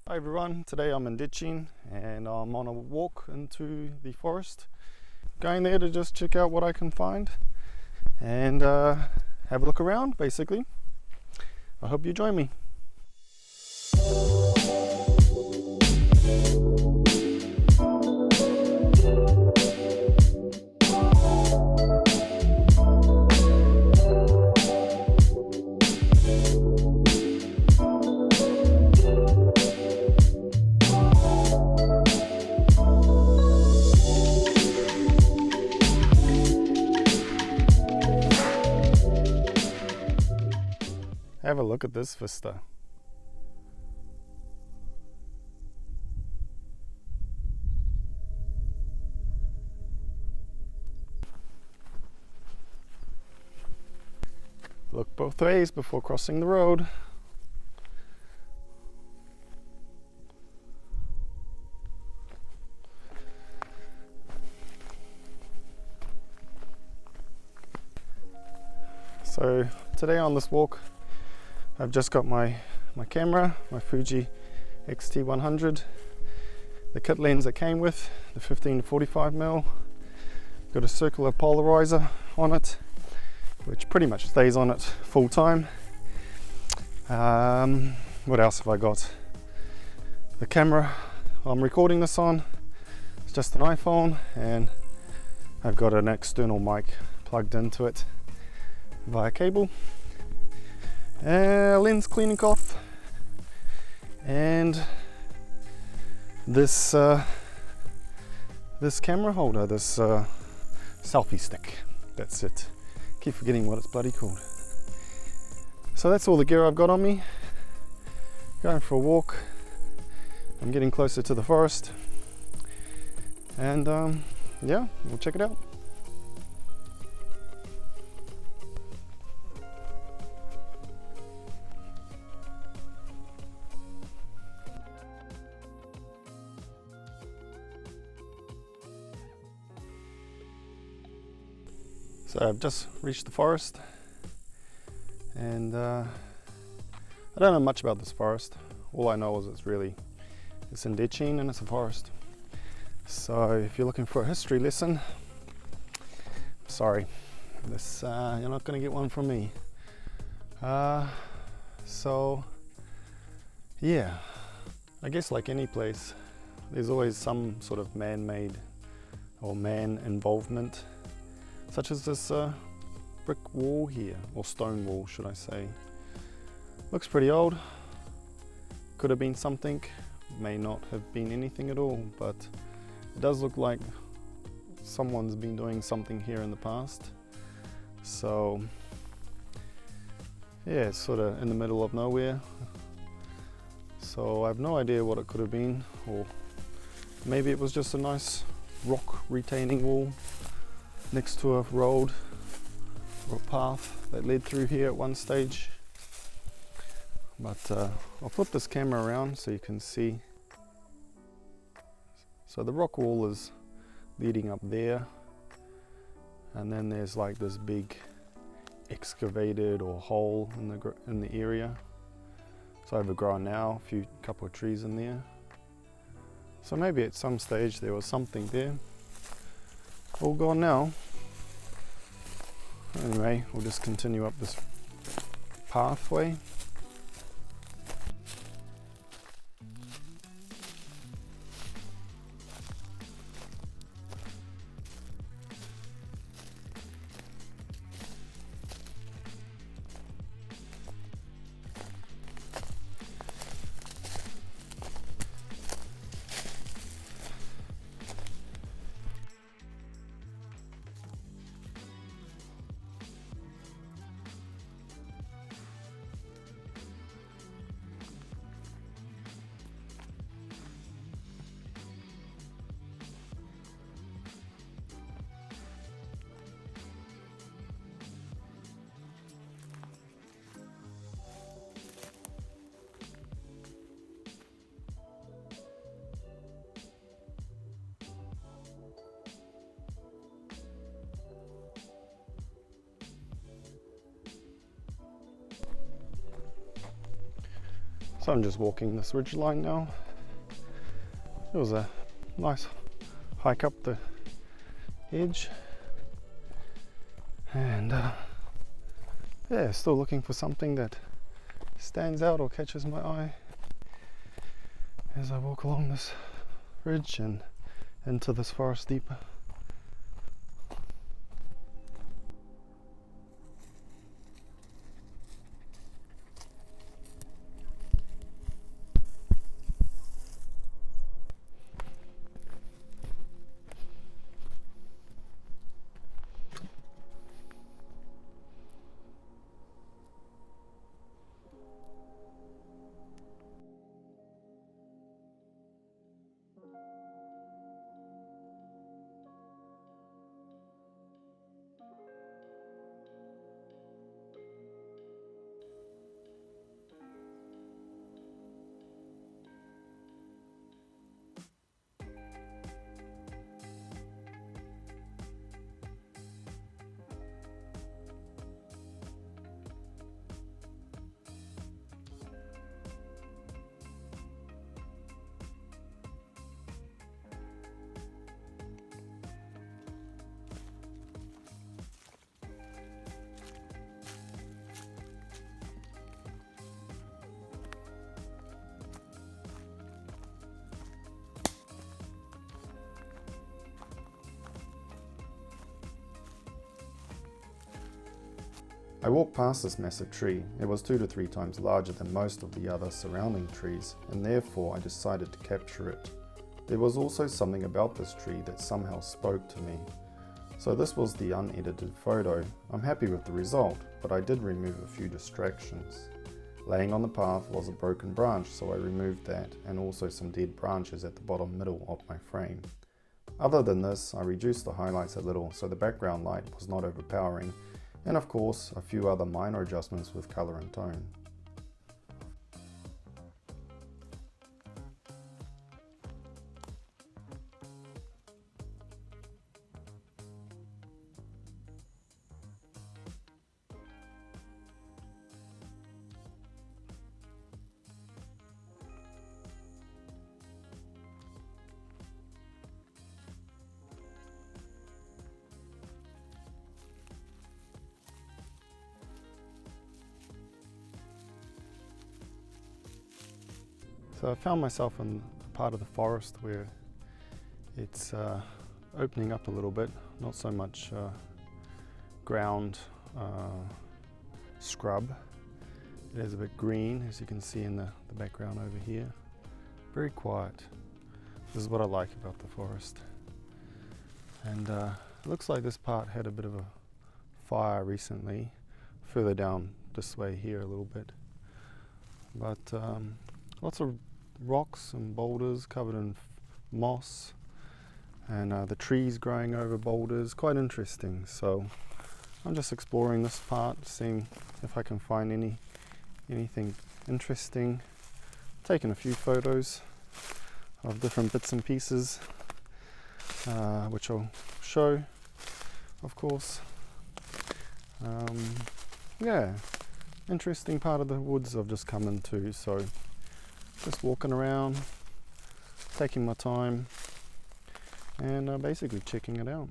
Hi everyone, today I'm in Ditching and I'm on a walk into the forest. Going there to just check out what I can find and have a look around basically. I hope you join me. Have a look at this vista. Look both ways before crossing the road. So today on this walk I've just got my camera, my Fuji X-T100, the kit lens that came with, the 15-45mm, got a circular polarizer on it which pretty much stays on it full time. What else have I got? The camera I'm recording this on, it's just an iPhone, and I've got an external mic plugged into it via cable. Lens cleaning cloth, and this camera holder, this selfie stick. That's it. Keep forgetting what it's bloody called. So that's all the gear I've got on me. Going for a walk. I'm getting closer to the forest, and yeah, we'll check it out. So I've just reached the forest, and I don't know much about this forest. All I know is it's in Ditching and it's a forest. So if you're looking for a history lesson, sorry, this you're not going to get one from me. So yeah, I guess like any place, there's always some sort of man-made or man involvement, such as this brick wall here, or stone wall should I say. Looks pretty old, could have been something, may not have been anything at all, but it does look like someone's been doing something here in the past. So yeah, it's sort of in the middle of nowhere, so I have no idea what it could have been, or maybe it was just a nice rock retaining wall next to a road or a path that led through here at one stage. But I'll flip this camera around so you can see. So the rock wall is leading up there, and then there's like this big excavated or hole in the area. It's overgrown now, a couple of trees in there. So maybe at some stage there was something there. All gone now. Anyway, we'll just continue up this pathway. So I'm just walking this ridge line now. It was a nice hike up the edge, and yeah, still looking for something that stands out or catches my eye as I walk along this ridge and into this forest deeper. I walked past this massive tree. It was 2 to 3 times larger than most of the other surrounding trees, and therefore I decided to capture it. There was also something about this tree that somehow spoke to me. So this was the unedited photo. I'm happy with the result, but I did remove a few distractions. Laying on the path was a broken branch, so I removed that, and also some dead branches at the bottom middle of my frame. Other than this, I reduced the highlights a little so the background light was not overpowering, and of course a few other minor adjustments with color and tone. So I found myself in a part of the forest where it's opening up a little bit, not so much ground scrub. It is a bit green, as you can see in the background over here. Very quiet. This is what I like about the forest. And it looks like this part had a bit of a fire recently, further down this way here a little bit. But lots of rocks and boulders covered in moss, and the trees growing over boulders, quite interesting. So I'm just exploring this part, seeing if I can find anything interesting. Taking a few photos of different bits and pieces, which I'll show, of course. Yeah, interesting part of the woods I've just come into, so just walking around, taking my time, and basically checking it out.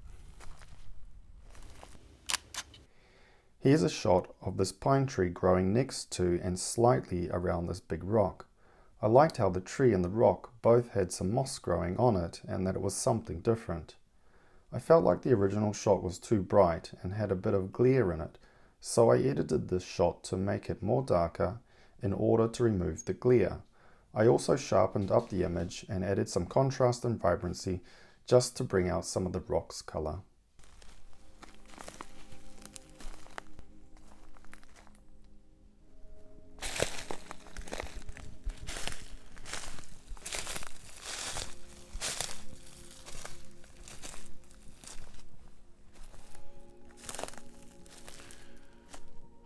Here's a shot of this pine tree growing next to and slightly around this big rock. I liked how the tree and the rock both had some moss growing on it and that it was something different. I felt like the original shot was too bright and had a bit of glare in it, so I edited this shot to make it more darker in order to remove the glare. I also sharpened up the image and added some contrast and vibrancy just to bring out some of the rock's color.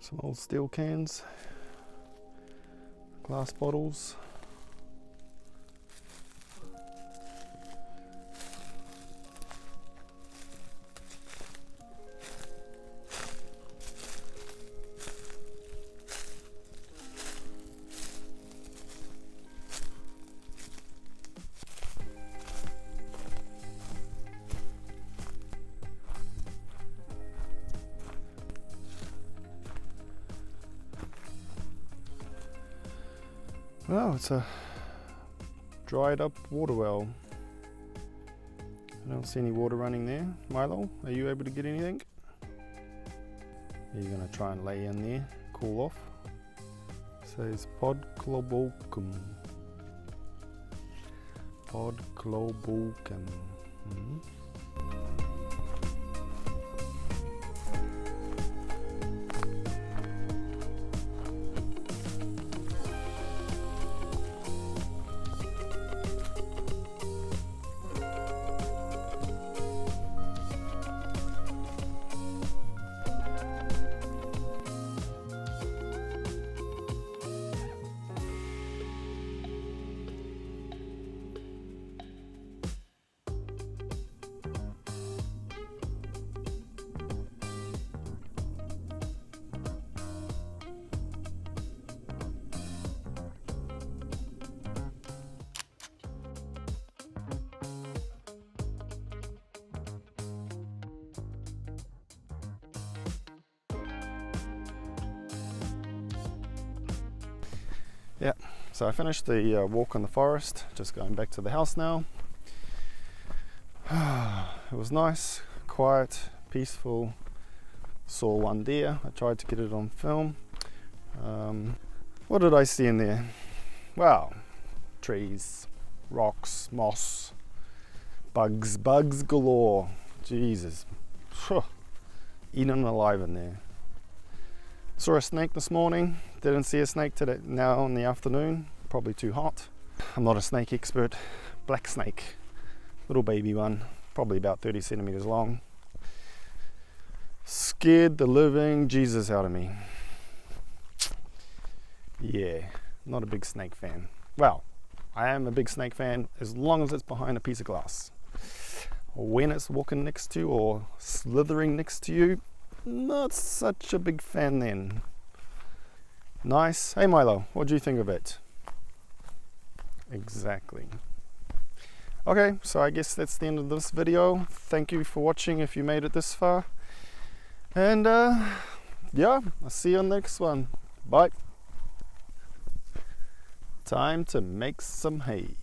Some old steel cans, glass bottles. Oh, it's a dried up water well. I don't see any water running there. Milo, are you able to get anything? Are you going to try and lay in there, cool off? It says Podklobulkum. Podklobulkum. Yeah, so I finished the walk in the forest, just going back to the house now. It was nice, quiet, peaceful. Saw one deer. I tried to get it on film. What did I see in there? Wow, trees, rocks, moss, bugs galore. Jesus, eaten alive in there. Saw a snake this morning. Didn't see a snake today. Now in the afternoon, probably too hot. I'm not a snake expert. Black snake, little baby one, probably about 30 centimeters long. Scared the living Jesus out of me. Yeah, not a big snake fan. Well, I am a big snake fan as long as it's behind a piece of glass. When it's walking next to you or slithering next to you, not such a big fan then. Nice. Hey Milo, what do you think of it? Exactly. Okay, so I guess that's the end of this video. Thank you for watching if you made it this far. And yeah, I'll see you on the next one. Bye. Time to make some hay.